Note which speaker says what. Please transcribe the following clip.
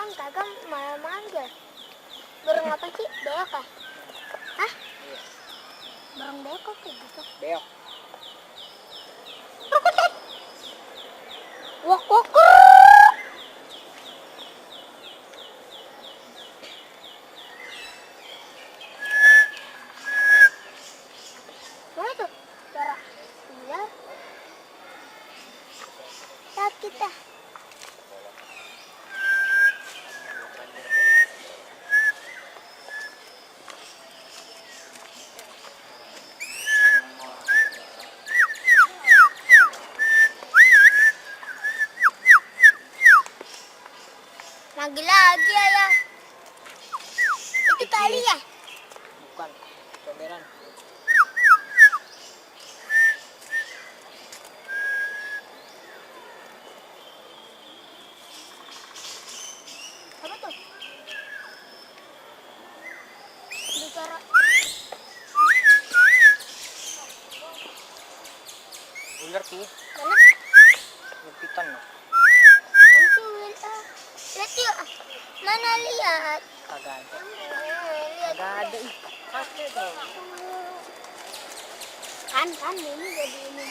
Speaker 1: kan kagak malah manggil. Burung apa sih? Beok kah? Hah?
Speaker 2: Iya.
Speaker 1: Burung beok kok kayak gitu?
Speaker 2: Beok.
Speaker 1: Rokotut. Wok wok. Mana tuh? Suara ular. Sakit dah. Manggil lagi ayah. Itu tali ya?
Speaker 2: Bukan. Comberan.
Speaker 1: Apa tuh? Bicara.
Speaker 2: Ular tuh.
Speaker 1: Mana?
Speaker 2: Lepitan loh.
Speaker 1: Nanti lihat yuk. Mana lihat?
Speaker 2: Kagak ada.
Speaker 1: Lihat.
Speaker 2: Kagak ada ih. Pasti dong.
Speaker 1: Kan ini jadi ini.